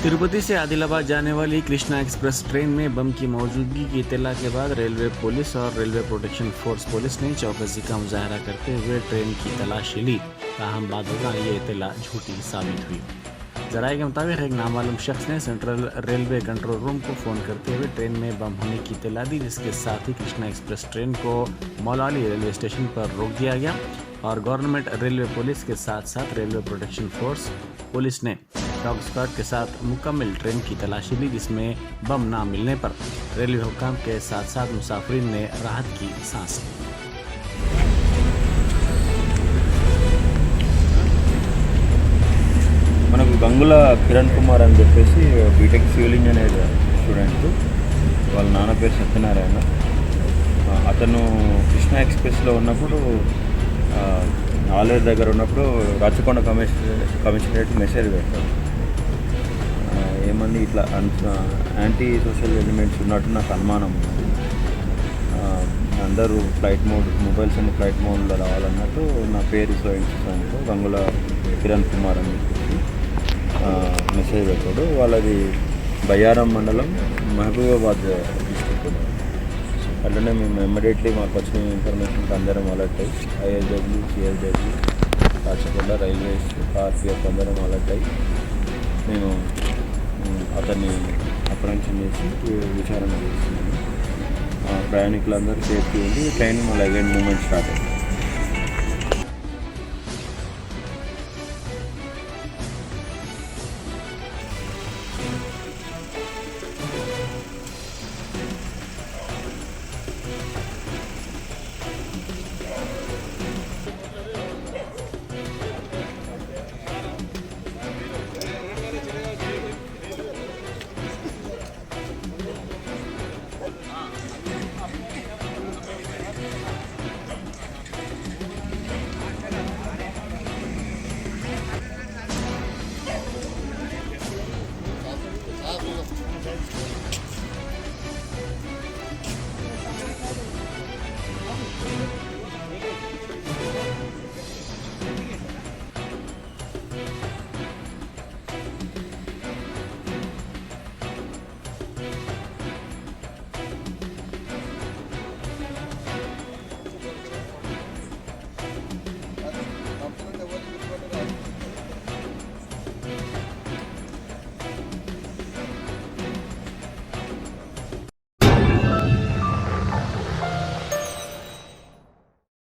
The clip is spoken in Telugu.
तिरुपति से आदिलाबाद जाने वाली कृष्णा एक्सप्रेस ट्रेन में बम की मौजूदगी की इत्तला के बाद रेलवे पुलिस और रेलवे प्रोटेक्शन फोर्स पुलिस ने चौकसी का मुजाहरा करते हुए ट्रेन की तलाशी ली। ताहम बाद ये इत्तला झूठी साबित हुई। जराये के मुताबिक एक नामालूम शख्स ने सेंट्रल रेलवे कंट्रोल रूम को फ़ोन करते हुए ट्रेन में बम होने की इत्तला दी, जिसके साथ ही कृष्णा एक्सप्रेस ट्रेन को मौलाली रेलवे स्टेशन पर रोक दिया गया और गवर्नमेंट रेलवे पुलिस के साथ साथ रेलवे प्रोटेक्शन फोर्स पुलिस ने डॉग स्क्वाड के साथ मुकम्मल ट्रेन की तलाशी ली, जिसमें बम ना मिलने पर रेलवे हुक्काम के साथ साथ मुसाफिरीन ने राहत की सांस ली। మనకు గంగుల కిరణ్ కుమార్ అని చెప్పేసి బీటెక్ సివిల్ ఇంజనీర్ స్టూడెంట్, వాళ్ళ నాన్న పేరు సత్యనారాయణ. అతను కృష్ణా ఎక్స్ప్రెస్లో ఉన్నప్పుడు ఆలేరు దగ్గర ఉన్నప్పుడు రాచకొండ కమిషనరేట్ మెసేజ్ పెట్టారు. ఏమని ఇట్లా యాంటీ సోషల్ ఎలిమెంట్స్ ఉన్నట్టు నాకు అనుమానం ఉంది, అందరూ ఫ్లైట్ మోడ్ మొబైల్స్ అన్ని ఫ్లైట్ మోడ్లో రావాలన్నట్టు నా పేరు సో గంగుల కిరణ్ కుమార్ అని చెప్పేసి మెసేజ్ పెట్టాడు. వాళ్ళది బయ్యారం మండలం, మహబూబాబాద్ డిస్ట్రిక్ట్. అట్లనే మేము ఇమ్మీడియట్లీ మాకు వచ్చిన ఇన్ఫర్మేషన్కి అందరం అలర్ట్ అయ్యి ISW, CSW, Rachakonda, railways, RPF అందరం అలర్ట్ అయ్యి మేము అతన్ని అప్రహెన్షన్ చేసి విచారణ చేస్తున్నాము. ప్రయాణికులందరూ సేఫ్టీ ఉంది. ట్రైన్ మళ్ళీ అగైన్ మూమెంట్ స్టార్ట్ అయింది.